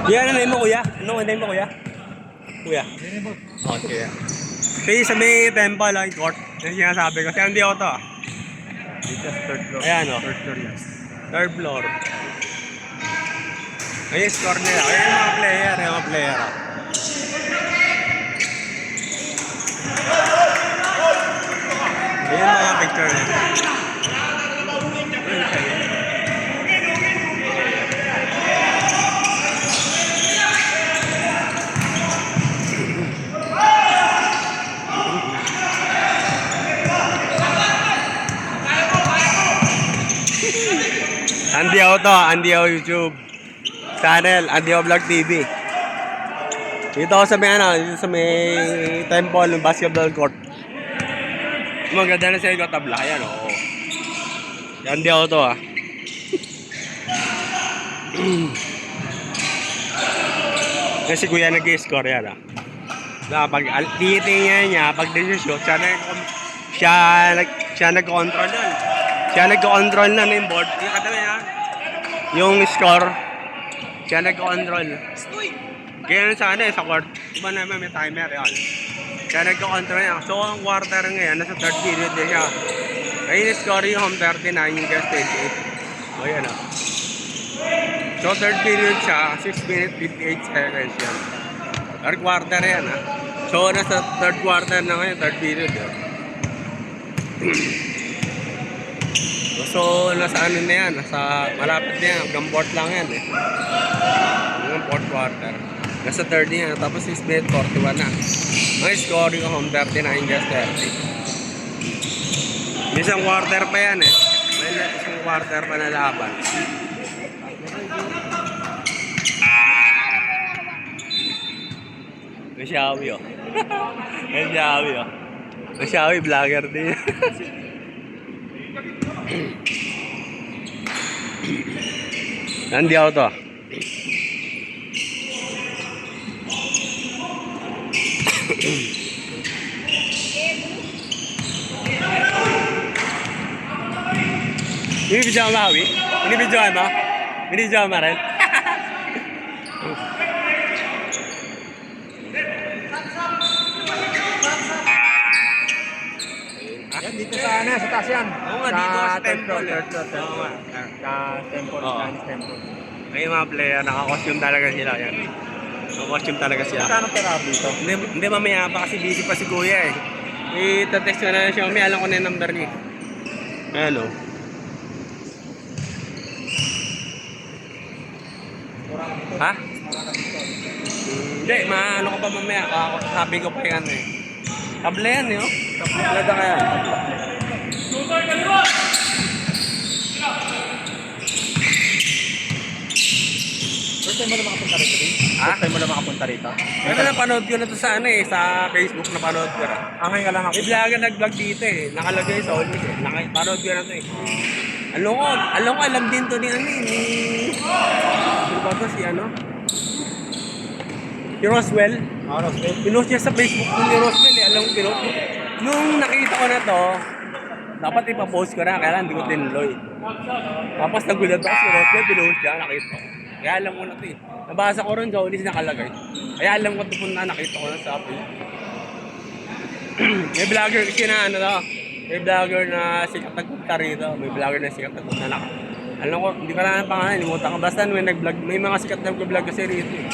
Yan, ano mo kuya? Ano mo kuya? Kuya? Okay. Kaya sa may temple, like court. Yan sinasabi ko. Kasi hindi ako to ah. Dito sa third floor. Ayan o. Third floor yan. Third floor. Ayun, score nila. Ayun yung mga player. Yung mga player. Ayun yung mga picture nila. Ayun siya yun. Andy Ao to, Andy Ao YouTube channel, Andy Ao Vlog TV. Dito ako sa may dito sa may temple ng basketball court. Maganda na siya yung tabla, yan oo. Andy Ao to ah. Kasi kuya nag-score yan ah. Pag titingnan niya, pag decision, siya nag-control yan. Siya nag-control na yung board. Yung katabi ha. Yung score. Siya nag-control. Ganyan sa sa court. Diba naman may timer yan. Siya nag-control niya. So ang quarter ngayon, nasa third period din siya. Ayun yung score yung home 39, yung guest 28. O yan o. So third period siya, 6 minutes 58 seconds yan. Third quarter yan ha. So nasa third quarter na ngayon, third period yun. So, nasa ano na yan, nasa malapit na yan, hanggang fourth lang yan eh. Hanggang fourth quarter. Nasa third yan, tapos 6 minutes 41 na. Ang scoring ko home 39 just 30. Isang quarter pa yan eh. May isang quarter pa na laban. May Xiaomi oh. May Xiaomi oh. May Xiaomi vlogger din. Nanti ako to. Ini video apa Awi? Ini video apa? Ini video apa rin? Yan, dito sa sa taas yan. Oo nga, dito sa temple. Third floor. Oo nga. Sa temple, Chinese temple. May mga player, naka-costume talaga sila yan. Naka-costume talaga sila. Magkano per hour dito? Hindi mamaya pa kasi busy pa si Kuya eh. I-text ko na siya, alam ko na yung number niya. Hello. Ha? Hindi, maano ko pa mamaya. Sabi ko pa yan eh. Table yan eh oh. Tablada ka yan. First time mo na makapunta rito? Ha? First time mo na makapunta rito? Pero napanood ko na to sa ano eh, sa Facebook napanood ko na. Angay ka lang ako. May vlogger nag-vlog dito eh. Nakalagay sa always eh. Napanood ko na to eh. Alam din to ni ano eh. Ano ba to si ano? Si Roswell. Roswell. Pinost niya sa Facebook ni Roswell eh. Alam ko pinost. Nung nakita ko na to, dapat ipapost ko na. Kaya hindi ko tinuloy. Tapos nagulat ako si Roswell. Pinost niya. Nakita ko. Kaya alam ko na to eh. Nabasa ko rin sa ulis nakalagay. Kaya alam ko ito punta. Nakita ko na sa Facebook. May vlogger kasi na ano to. May vlogger na sikat nagpunta rito. May vlogger na sikat nagpunta na. Alam ko, hindi ka na ng pangalan. Limutan ko. Basta may nag-vlog. May mga sikat na nag-vlog kasi rito eh.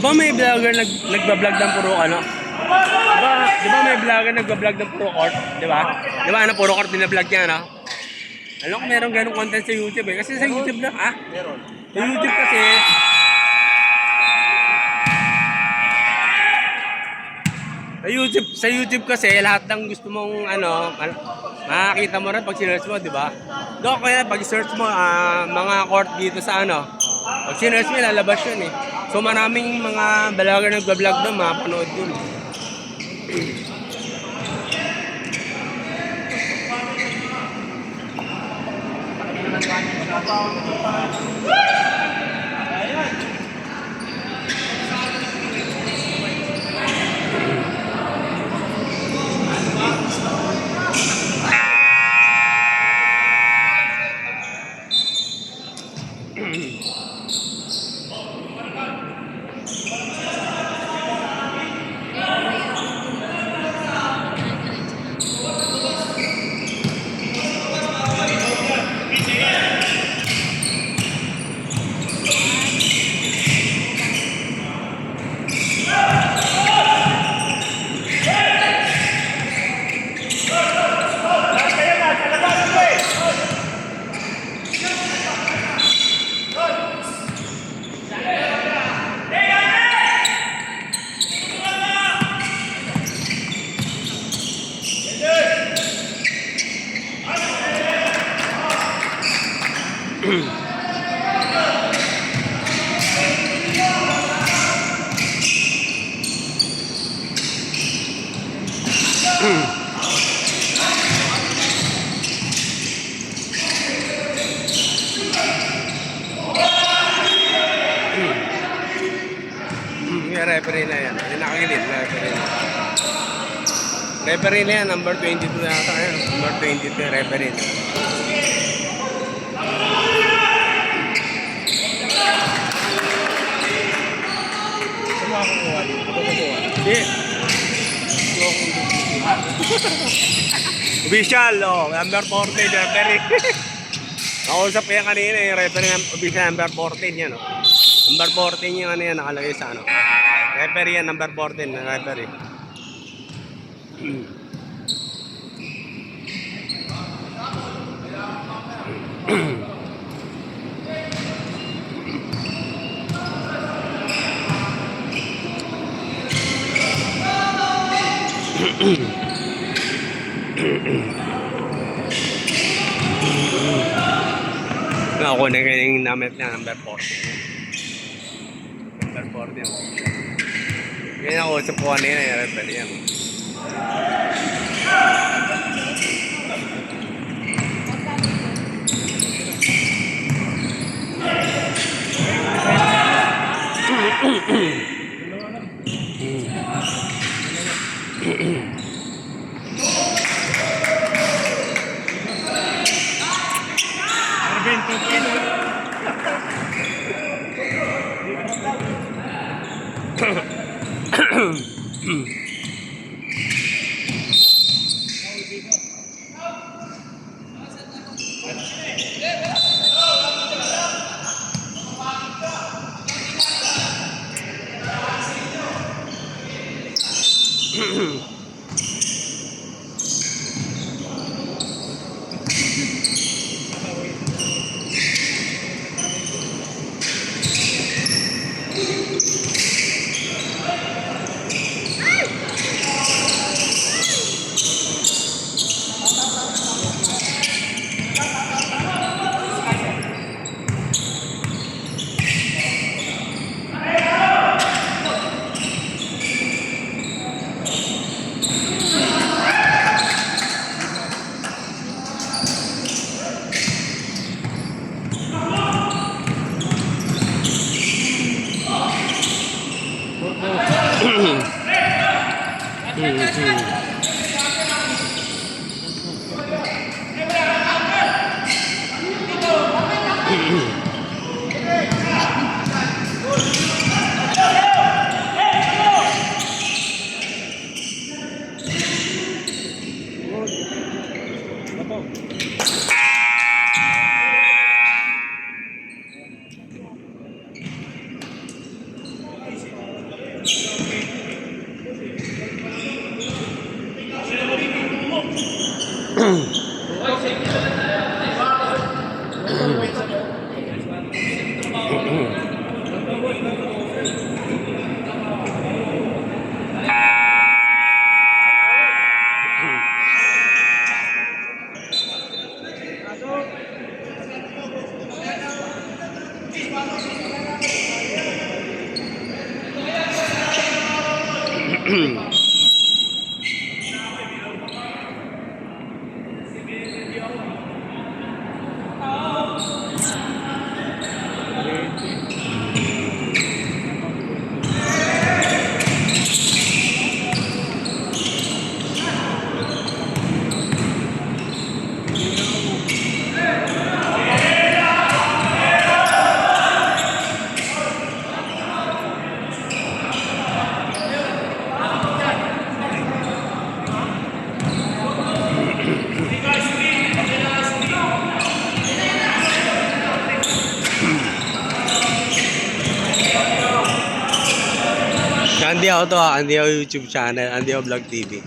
Diba may vlogger nagbablog ng puro ano? Diba may vlogger nagbablog ng puro court? Diba? Diba ano, puro court din na vlog niya, no? Alam ko meron ganong content sa YouTube eh. Kasi sa YouTube na, Meron. Sa YouTube kasi, sa YouTube kasi lahat ng gusto mong ano, makakita mo rin pag sinearch mo, di ba? Doon kaya pag search mo mga court dito sa ano, pag sinearch mo lalabas yun eh. So maraming mga vlogger nagbablog doon, mapanood yun. Yung referee na yan. Yung nakakilid, referee na. Referee na yan, number 22 yata yan. Number 22, referee na. Ano ako kuha dito? Ako kuha. Hindi. Official, oh, number 14, referee. Nakausap ko yan kanina, yung referee ng official number 14 yan, oh. Number 14 yung ano yan, nakalagay sa ano. Referee yan, number 14 na referee. Ako na yung namit na number 14. Number 14. Yan ako sa puwan nila yung referee yan. Andy ako to ha, Andy ako YouTube channel, Andy ako Vlog TV.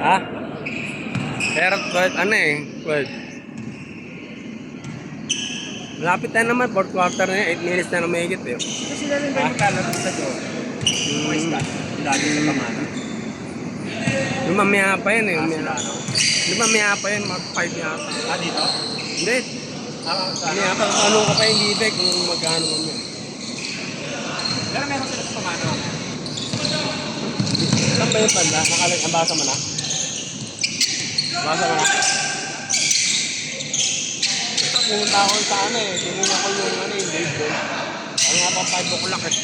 Ha? Pero, ano eh, well, malapit na naman, 4th quarter na yun, 8 minutes na naman higit eh. Ito sila rin ba yung maglalaro sa Diyos? Umayos ka. Lagi sa pamana. Lumamaya pa yun eh. Sila ano? Lumamaya pa yun, mga 5 yata. Dito? Hindi. Lumamaya pa, ano ka pa yung bibig kung magkano mo yun. Pero meron sila sa pamana. Saan ba yung panda? Ang basa mo na? Basa mo na? Pumunta ako sa ano eh. Tingin ako yung ano yung date doon. Ano nga pa 5 o'clock eh.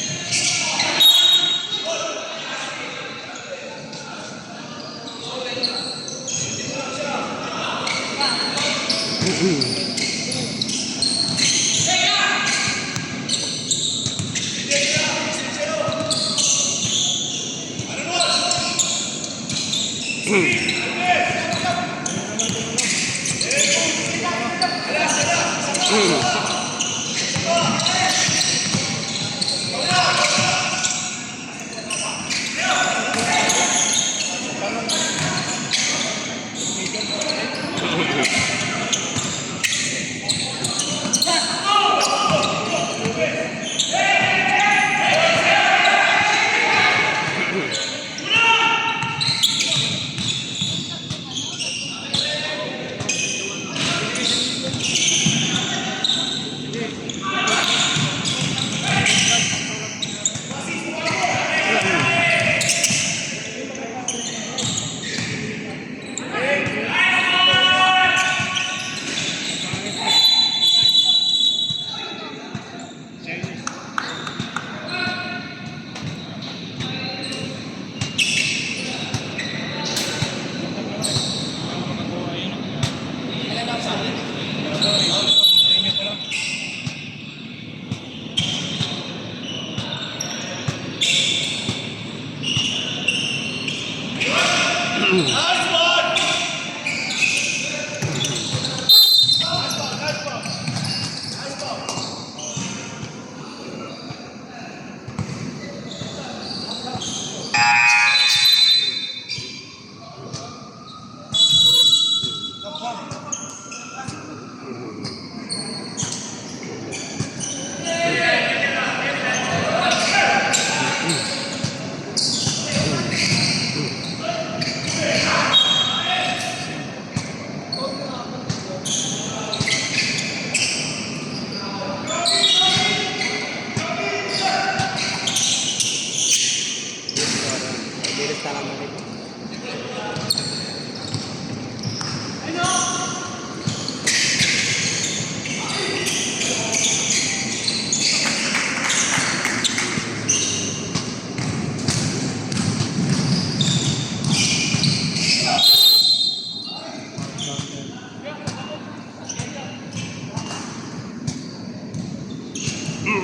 Ano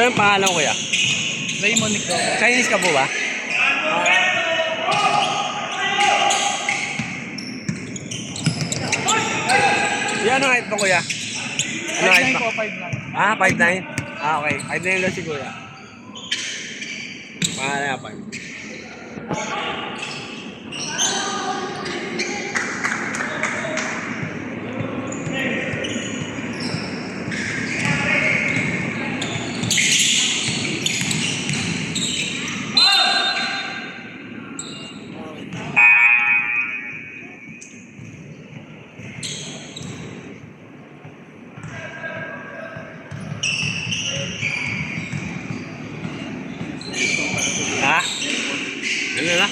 yung pangalan kuya? Raymond Nico. Chinese ka po ba? Yan ang height mo kuya? Ano height 5'9 mo? po, 5'9. Ah, 5'9"? Ah, okay. 5'9" lang si kuya. Pangalan nga 5. Ha? Ano na?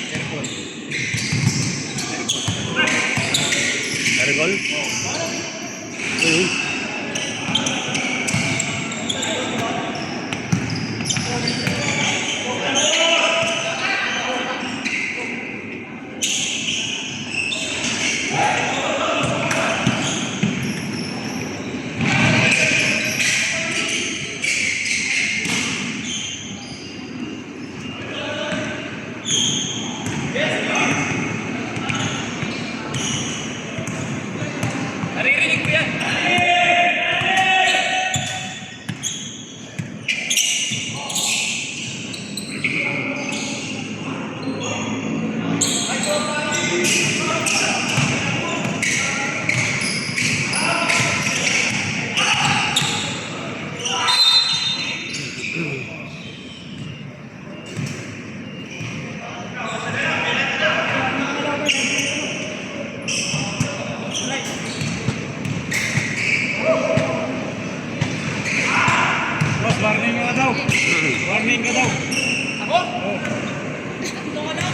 Ergol? Naririnig ko yan. Boss, warning ka daw. Warning ka daw. Ako? Oo. Ito ka daw?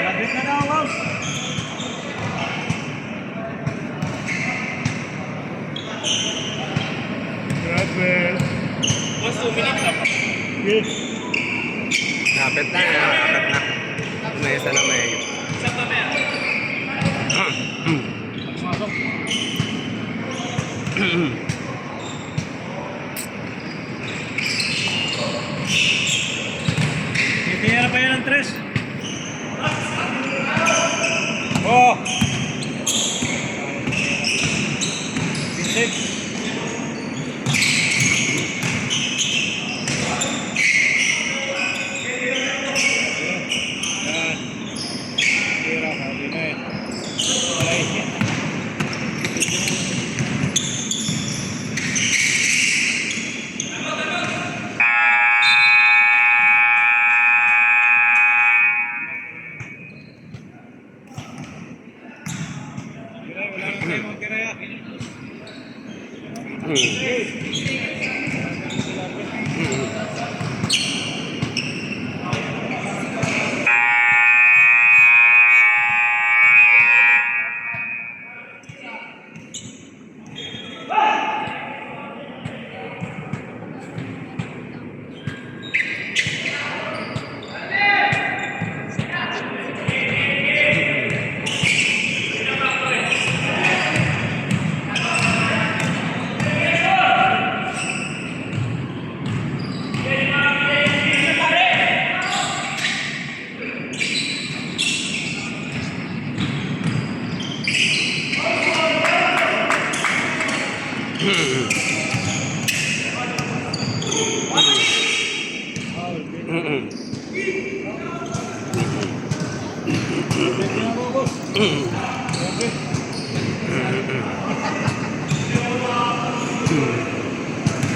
Labit na daw, boss. Grabe. Boss, 2 minutes up. Yes. Lapit na, lapit na. May isa na may. Isa pa meron. Pasok. Titira pa yan ng 3. Oh! Pinsik. Yan. Tira, sabi na eh. Alay. Wala na tayo magkiraya. Pwede na po, boss. Okay.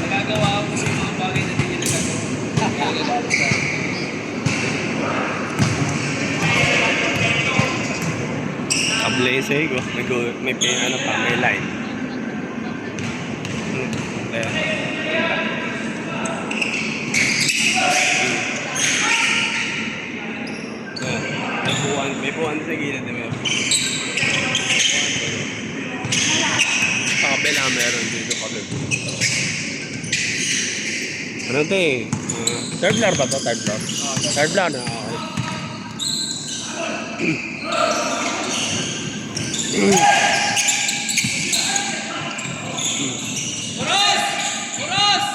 Nagagawa ko sa mga bagay na hindi nagagawa. Kablesay ko. May ano pa, may line. Ayan. Ayan. May puwan sa gilid. Sa kabila meron dito kabila. Ano ito eh? Third floor ba ito? Third floor? Third floor na. Boros! Boros!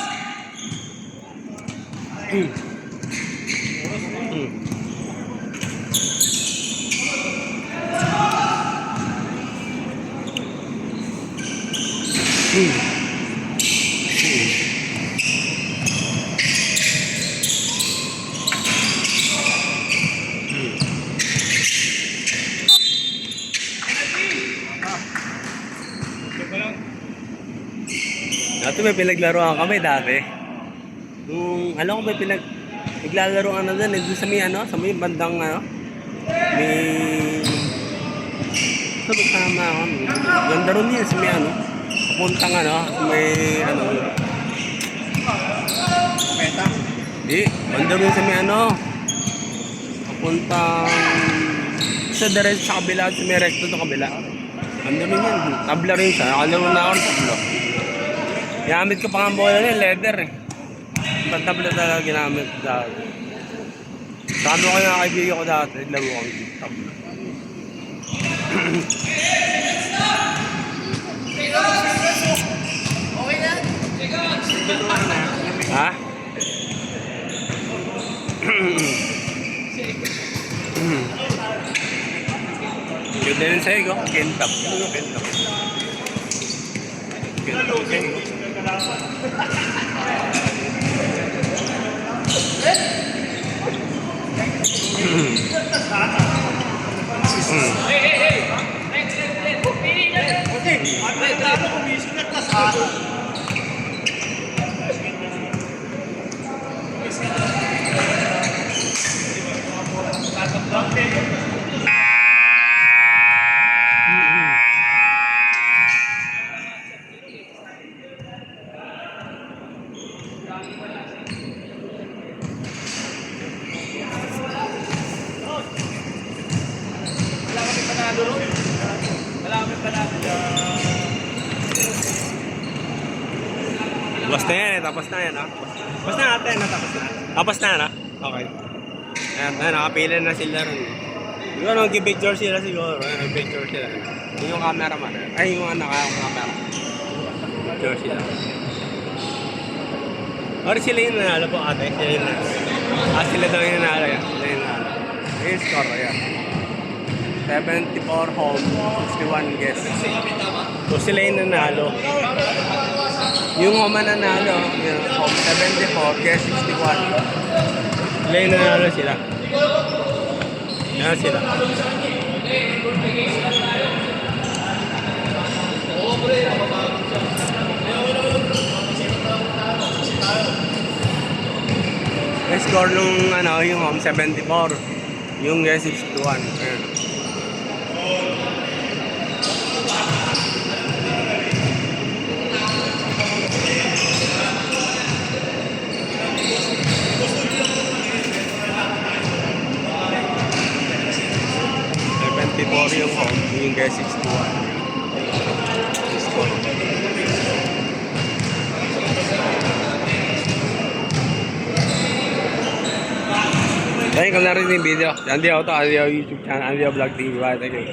Okay pa lang. Dati may pinaglaruan kami dati. Alam ko may naglalaroan na doon. Doon sa may sa may bandang may... Sabi tama ako. Ganda rin yan sa may papuntang sa may Meta. Di, banda rin sa may papuntang... Sa direct sa kabila, sa may recto sa kabila. Banda rin yan. Tabla rin siya. Nakalaro na ako ng tablo. Ginamit ko pa nga bola niya, leather eh. Ibang tabla talaga ginamit dati. Sabi ko yung kaibigan ko dati, laro ko ang tabla. Okay na? Ha? Yun din sa'yo ko, kentap. Ano yung kentap? Kentap sa'yo ko. Tapos na yan eh, tapos na yan Tapos na natin, tapos na. Tapos na Okay. Ayan, nakapila na sila rin. Siguro nag-picture sila siguro. Nag-picture sila. Yung cameraman. Ay, yung camera. Picture sila. Or sila yung nanalo po ate. Sila yung nanalo. Sila daw yung nanalo yan. Sila yung nanalo. Yung score, ayan. 74 home, 61 guest. So sila yung nanalo. Yung home nanalo, yung home 74, guest 61. Sila yung nanalo sila. Yan sila. Yung score nung yung home 74. Yung guest 61. Ayan. Yung home, yung guys 61. Thank you kung narinig yung video. Andy ako to, Andy ako YouTube channel, Andy ako Vlog TV. Bye, thank you.